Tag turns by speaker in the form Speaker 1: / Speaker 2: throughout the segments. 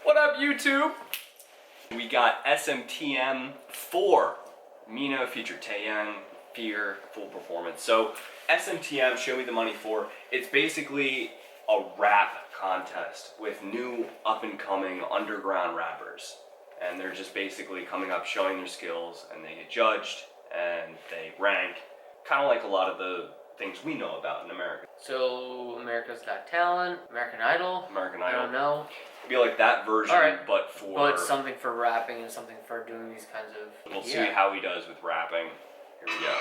Speaker 1: What up, YouTube? We got SMTM4, Mino featured Taeyang, Fear, Full Performance. So SMTM, Show Me the Money 4, it's basically a rap contest with new up-and-coming underground rappers. And they're just basically coming up, showing their skills, and they get judged, and they rank, kind of like a lot of the things we know about in America.
Speaker 2: So America's Got Talent, American Idol. I don't know.
Speaker 1: It'd be like that version,
Speaker 2: right.
Speaker 1: but
Speaker 2: something for rapping and something for doing these kinds of.
Speaker 1: We'll see how he does with rapping. Here we go.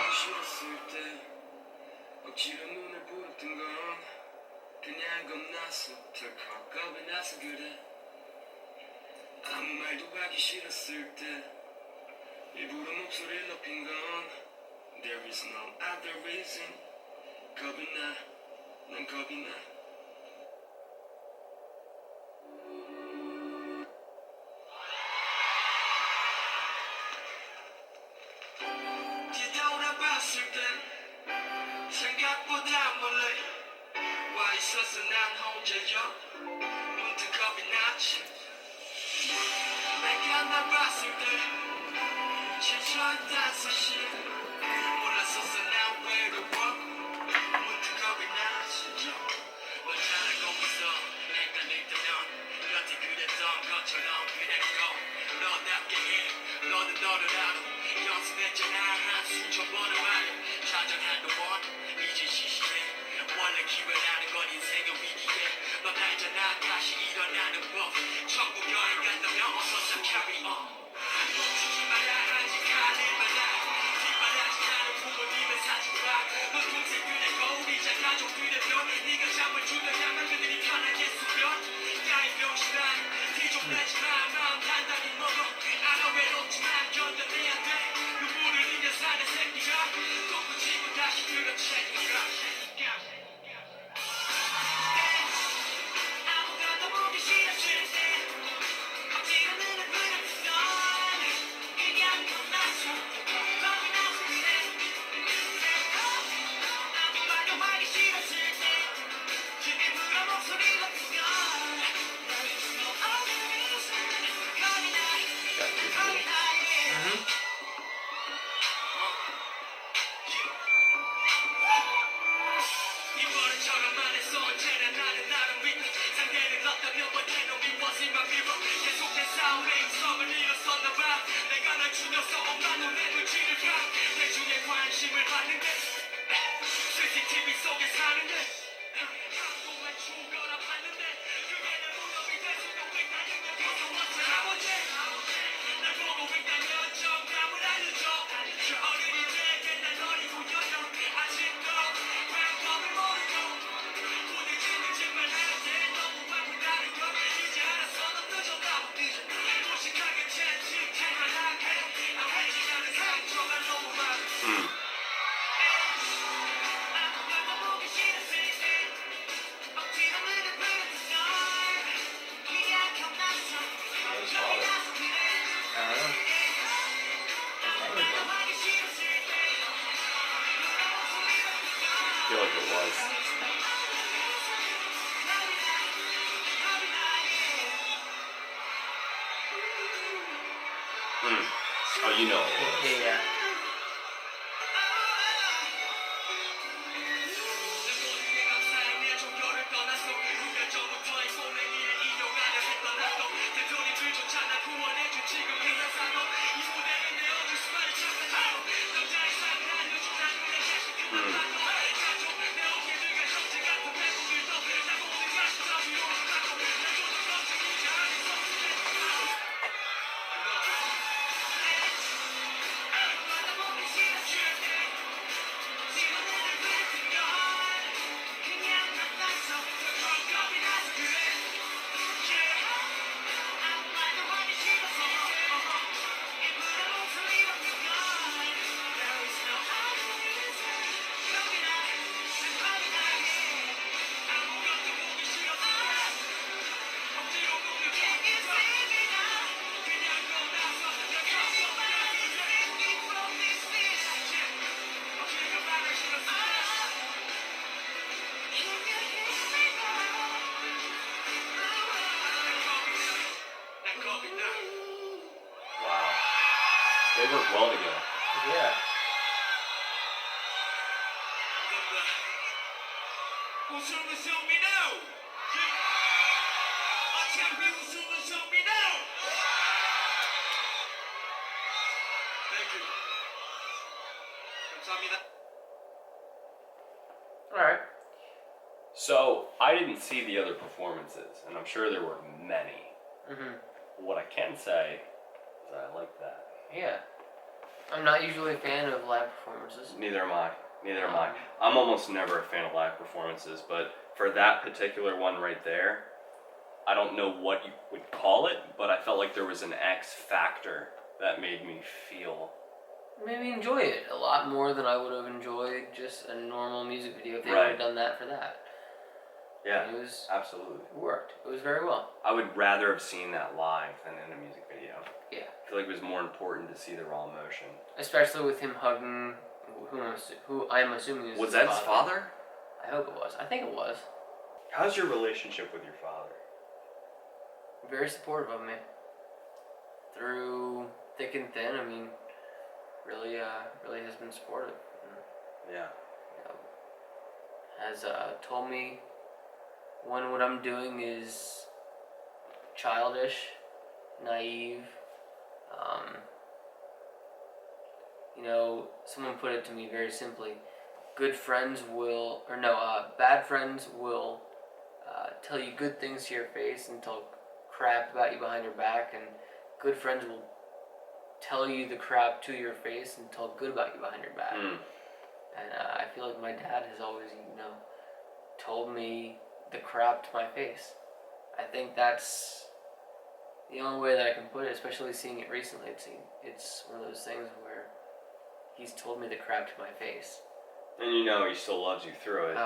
Speaker 3: There is no other reason. 겁이 나, 난 겁이 나. 뒤돌아봤을 땐 생각보다 멀리 와 있었어 난 혼자여. 문득 겁이 났지. 내가 날 봤을 때 지쳐있단 사실 몰랐었어 난 외로워. 문득 겁이 났지. 뭘 잘하고 있어 헷갈릴 때면 여태 그랬던 것처럼 그랬고 너답게 해 너는 너를 알아 연습했잖아 한숨 쳐보는 말야 좌절한 동안 이제 시시해 원래 기회라는 건 인생의 위기에 넌 알잖아 다시 일어나는 법 천국 여행 간다면 어서 싹 carry on 멈추지 마라 아직 가는 마라 뒷바라지 가는 부모님의 사진과 넌 동생들의 거울 이제 가족들의 별 네가 잠을 주려야만 그들이 편하게 수면 야이 병신아 티좀 내지마 마음 단단히 먹어 알아 외롭지만 견뎌내야 돼 눈물을 흘려 사는 새끼가 또 붙이고 다시 들어채기가 아무것도 보기 싫었을 때 억지로 눈을 부렸던 그냥 겁났어 겁이 나서 그래 아무 말도 하기 싫었을 때 지금으로 목소리가 크면 CCTV 속에 사는데 한동안 죽어라 봤는데 그게 내 무덤이 될 수도 있다는 걸 무서워서 아버지 날 보고 있다면 정답을 알려줘 어른이 되게 날 노리고 여겨 아직도 방법을 모르고 부딪히는 짓만 하는데 너무 바쁘다는 걸 이제 알았어 넌 늦었다 무식하게 채찍질만 하게 아프지 않은 상처가 너무 많아
Speaker 1: I feel like it was. Oh, you know it was.
Speaker 2: Yeah.
Speaker 3: 겁이 나.
Speaker 1: Wow. They work well together.
Speaker 2: Yeah.
Speaker 3: 우승은 쇼미노. 어차피 우승은 쇼미노. Thank you. 감사합니다.
Speaker 2: Alright.
Speaker 1: So, I didn't see the other performances, and I'm sure there were many.
Speaker 2: Mm-hmm.
Speaker 1: What I can say is I like that.
Speaker 2: Yeah. I'm not usually a fan of live performances.
Speaker 1: Neither am I. Neither am I. I'm almost never a fan of live performances, but for that particular one right there, I don't know what you would call it, but I felt like there was an X factor that made me feel.
Speaker 2: Made me enjoy it a lot more than I would have enjoyed just a normal music video if they would
Speaker 1: Right.
Speaker 2: have done that for that.
Speaker 1: Yeah,
Speaker 2: It was.
Speaker 1: absolutely.
Speaker 2: It worked. It was very well.
Speaker 1: I would rather have seen that live than in a music video.
Speaker 2: Yeah.
Speaker 1: I feel like it was more important to see the raw emotion.
Speaker 2: Especially with him hugging who I'm assuming is
Speaker 1: Was
Speaker 2: his
Speaker 1: that his father?
Speaker 2: I hope it was. I think it was.
Speaker 1: How's your relationship with your father?
Speaker 2: Very supportive of me. Through thick and thin, I mean, really has been supportive.
Speaker 1: Yeah.
Speaker 2: Has told me when what I'm doing is childish, naive. Someone put it to me very simply. Bad friends will tell you good things to your face and talk crap about you behind your back, and good friends will tell you the crap to your face and talk good about you behind your back.
Speaker 1: Mm.
Speaker 2: And I feel like my dad has always, told me the crap to my face. I think that's the only way that I can put it, especially seeing it recently. It's one of those things where he's told me the crap to my face.
Speaker 1: And he still loves you through it.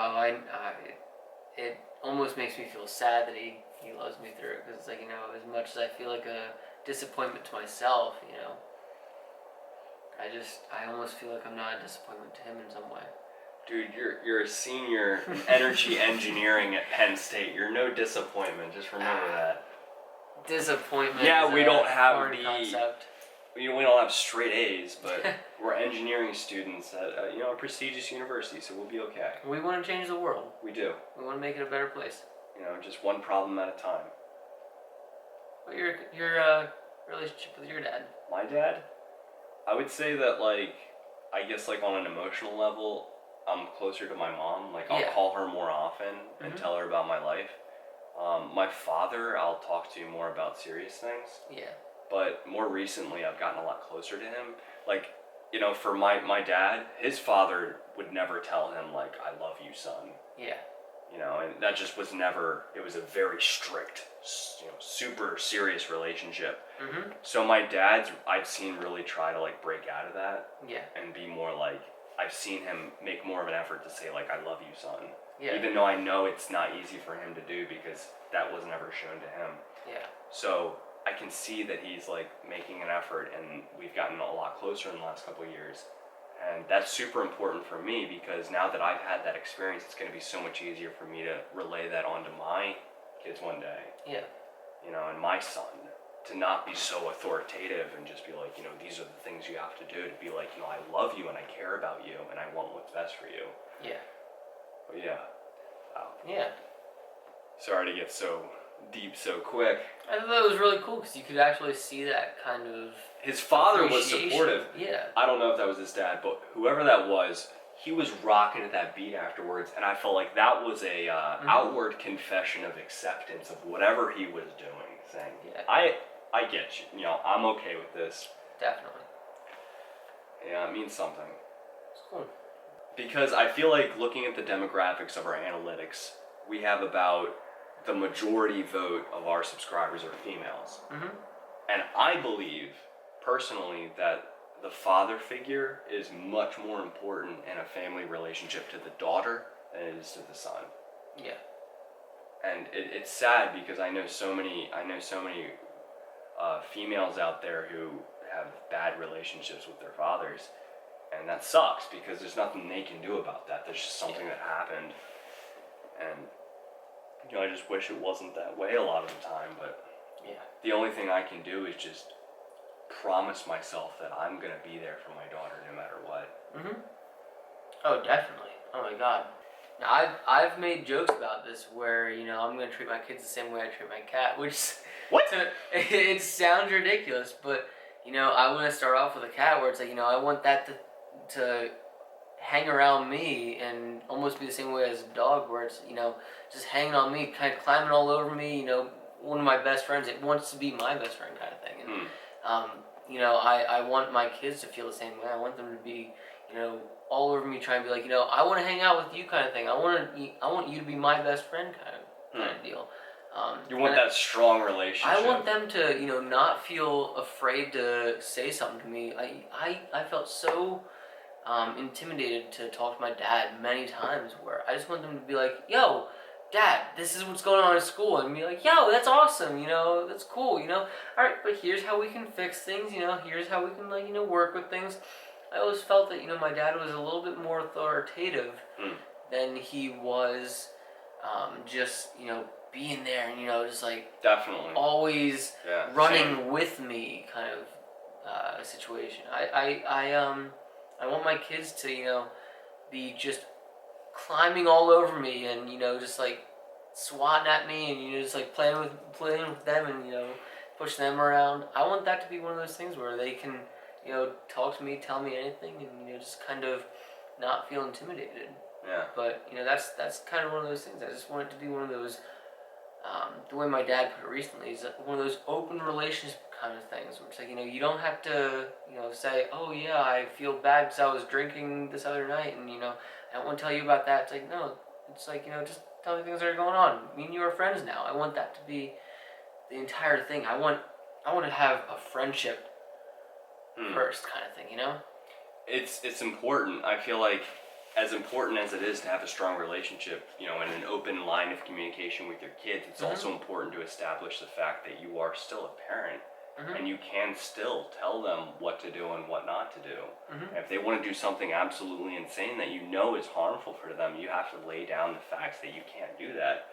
Speaker 2: It almost makes me feel sad that he loves me through it, because it's like, as much as I feel like a disappointment to myself, I almost feel like I'm not a disappointment to him in some way.
Speaker 1: Dude, you're a senior in energy engineering at Penn State. You're no disappointment. Just remember that.
Speaker 2: Disappointment.
Speaker 1: Yeah,
Speaker 2: is
Speaker 1: we
Speaker 2: a
Speaker 1: don't have
Speaker 2: foreign concept.
Speaker 1: We don't have straight A's, but we're engineering students at a prestigious university, so we'll be okay.
Speaker 2: We want to change the world.
Speaker 1: We do.
Speaker 2: We want to make it a better place.
Speaker 1: Just one problem at a time.
Speaker 2: What your relationship with your dad?
Speaker 1: My dad? I would say that, I guess, on an emotional level, I'm closer to my mom. I'll call her more often and tell her about my life. My father, I'll talk to more about serious things.
Speaker 2: Yeah.
Speaker 1: But more recently, I've gotten a lot closer to him. For my dad, his father would never tell him, I love you, son.
Speaker 2: Yeah.
Speaker 1: And that just was never, it was a very strict, super serious relationship.
Speaker 2: Mm-hmm.
Speaker 1: So my dad's, I've seen really try to break out of that.
Speaker 2: Yeah.
Speaker 1: And be more I've seen him make more of an effort to say I love you, son.
Speaker 2: Yeah.
Speaker 1: Even though I know it's not easy for him to do because that was never shown to him.
Speaker 2: Yeah.
Speaker 1: So I can see that he's making an effort, and we've gotten a lot closer in the last couple of years. And that's super important for me because now that I've had that experience, it's going to be so much easier for me to relay that onto my kids one day.
Speaker 2: Yeah.
Speaker 1: And my son, to not be so authoritative and just be these are the things you have to do, to be I love you and I care about you and I want what's best for you.
Speaker 2: Yeah.
Speaker 1: But yeah. Wow.
Speaker 2: Yeah.
Speaker 1: Sorry to get so deep so quick.
Speaker 2: I thought that was really cool because you could actually see that kind of.
Speaker 1: His father was
Speaker 2: appreciation.
Speaker 1: supportive.
Speaker 2: Yeah.
Speaker 1: I don't know if that was his dad, but whoever that was, he was rocking at that beat afterwards, and I felt like that was a outward confession of acceptance of whatever he was doing, saying,
Speaker 2: Yeah.
Speaker 1: I get you. I'm okay with this.
Speaker 2: Definitely.
Speaker 1: Yeah, it means something.
Speaker 2: It's cool.
Speaker 1: Because I feel like looking at the demographics of our analytics, we have about the majority vote of our subscribers are females.
Speaker 2: Mm-hmm.
Speaker 1: And I believe, personally, that the father figure is much more important in a family relationship to the daughter than it is to the son.
Speaker 2: Yeah.
Speaker 1: And it's sad because I know so many females out there who have bad relationships with their fathers, and that sucks because there's nothing they can do about that. There's just something that happened, and I just wish it wasn't that way a lot of the time. But
Speaker 2: Yeah.
Speaker 1: The only thing I can do is just promise myself that I'm gonna be there for my daughter no matter what.
Speaker 2: Mm-hmm. Oh, definitely. Oh my God. Now, I've made jokes about this where, you know, I'm gonna treat my kids the same way I treat my cat, which
Speaker 1: What?
Speaker 2: it sounds ridiculous, but you know, I want to start off with a cat where it's like, you know, I want that to hang around me and almost be the same way as a dog, where it's, you know, just hanging on me, kind of climbing all over me. You know, one of my best friends, it wants to be my best friend, kind of thing. And you know, I want my kids to feel the same way. I want them to be, you know, all over me, trying to be like, you know, I want to hang out with you, kind of thing. I want you to be my best friend, kind of deal.
Speaker 1: You want that strong relationship.
Speaker 2: I want them to, you know, not feel afraid to say something to me. I felt so intimidated to talk to my dad many times, where I just want them to be like, yo, Dad, this is what's going on in school, and be like, yo, that's awesome, you know, that's cool, you know, alright, but here's how we can fix things, you know, here's how we can, like, you know, work with things. I always felt that, you know, my dad was a little bit more authoritative than he was just, you know, being there and, you know, just like
Speaker 1: definitely
Speaker 2: always running
Speaker 1: same.
Speaker 2: with me kind of situation. I want my kids to, you know, be just climbing all over me and, you know, just like swatting at me and, you know, just like playing with them and, you know, push them around. I want that to be one of those things where they can, you know, talk to me, tell me anything, and, you know, just kind of not feel intimidated.
Speaker 1: Yeah.
Speaker 2: But, you know, that's kind of one of those things. I just want it to be one of those, the way my dad put it recently, is one of those open relationship kind of things, where it's like, you know, you don't have to, you know, say, oh yeah, I feel bad because I was drinking this other night, and, you know, I don't want to tell you about that. It's like, no, it's like, you know, just tell me things that are going on. Me and you are friends now. I want that to be the entire thing. I want to have a friendship first, kind of thing, you know?
Speaker 1: It's important. I feel like, as important as it is to have a strong relationship, you know, and an open line of communication with your kids, it's also important to establish the fact that you are still a parent, and you can still tell them what to do and what not to do. If they want to do something absolutely insane that you know is harmful for them, you have to lay down the facts that you can't do that.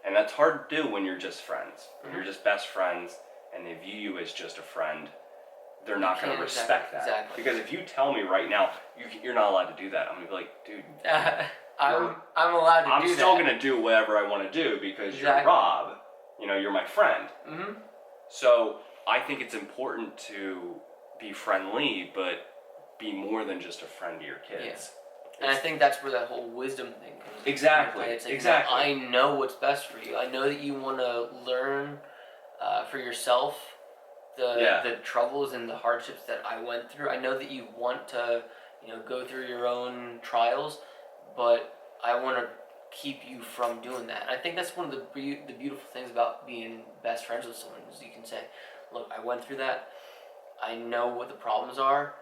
Speaker 1: And that's hard to do when you're just friends. When you're just best friends and they view you as just a friend, they're not going to respect that.
Speaker 2: Exactly.
Speaker 1: Because if you tell me right now, you're not allowed to do that, I'm going to be like, dude,
Speaker 2: I'm allowed to do that.
Speaker 1: I'm still going to do whatever I want to do because you're Rob. You know, you're my friend. So I think it's important to be friendly, but be more than just a friend to your kids.
Speaker 2: And I think that's where that whole wisdom thing comes in.
Speaker 1: Exactly.
Speaker 2: It's like,
Speaker 1: exactly.
Speaker 2: You know, I know what's best for you. I know that you want to learn for yourself the troubles and the hardships that I went through. I know that you want to, you know, go through your own trials, but I want to keep you from doing that. And I think that's one of the beautiful things about being best friends with someone, is you can say, look, I went through that. I know what the problems are.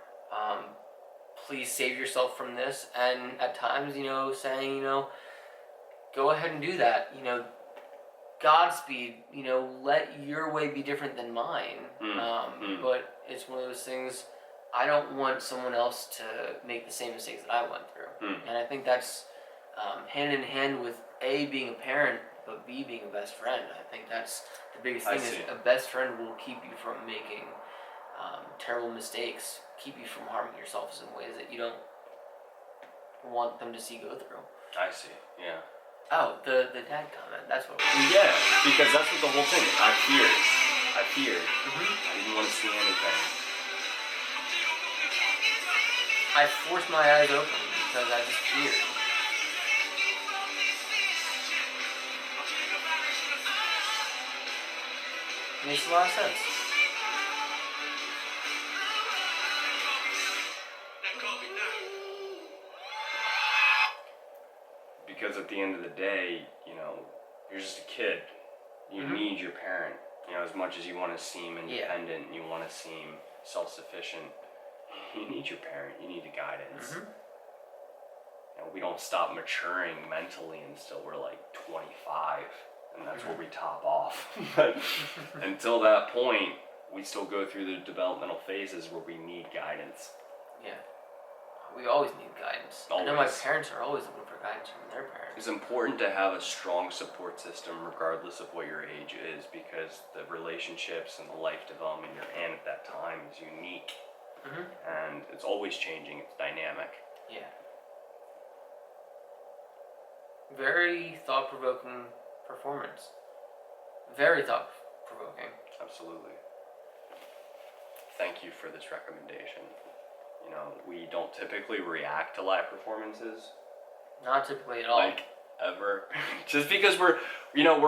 Speaker 2: Please save yourself from this. And at times, you know, saying, you know, go ahead and do that. You know, Godspeed, you know, let your way be different than mine. But it's one of those things, I don't want someone else to make the same mistakes that I went through. And I think that's hand in hand with A, being a parent, but B, being a best friend. I think that's the biggest thing, is a best friend will keep you from making terrible mistakes, keep you from harming yourself in ways that you don't want them to see go through.
Speaker 1: I see, yeah.
Speaker 2: Oh, the dad comment, that's what it was.
Speaker 1: Yeah, because that's what the whole thing is. I feared. I didn't want to see anything.
Speaker 2: I forced my eyes open because I just feared. Makes a lot of sense.
Speaker 1: Because at the end of the day, you know, you're just a kid. You need your parent. You know, as much as you want to seem independent and you want to seem self-sufficient, you need your parent. You need the guidance. You know, we don't stop maturing mentally until we're like 25, and that's where we top off. But until that point, we still go through the developmental phases where we need guidance.
Speaker 2: Yeah, we always need guidance. I know my
Speaker 1: Always.
Speaker 2: parents are always looking for guidance from their parents.
Speaker 1: It's important to have a strong support system regardless of what your age is, because the relationships and the life development you're in at that time is unique. And it's always changing, it's dynamic.
Speaker 2: Yeah. Very thought-provoking performance. Very thought-provoking.
Speaker 1: Absolutely. Thank you for this recommendation. You know, we don't typically react to live performances,
Speaker 2: Not typically at all.
Speaker 1: like, ever. Just because we're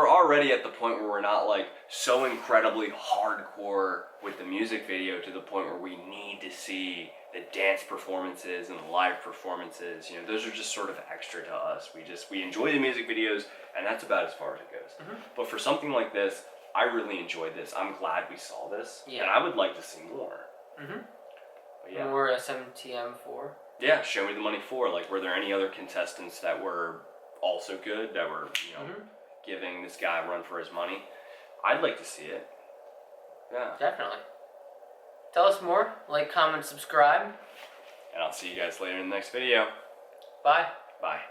Speaker 1: already at the point where we're not like so incredibly hardcore with the music video to the point where we need to see the dance performances and the live performances. You know, those are just sort of extra to us. We enjoy the music videos, and that's about as far as it goes. But for something like this, I really enjoyed this. I'm glad we saw this,
Speaker 2: Yeah.
Speaker 1: and I would like to see more. But yeah.
Speaker 2: More SMTM4.
Speaker 1: Yeah, show me the money for. Like, were there any other contestants that were also good, that were, giving this guy a run for his money? I'd like to see it. Yeah.
Speaker 2: Definitely. Tell us more. Like, comment, subscribe.
Speaker 1: And I'll see you guys later in the next video.
Speaker 2: Bye.
Speaker 1: Bye.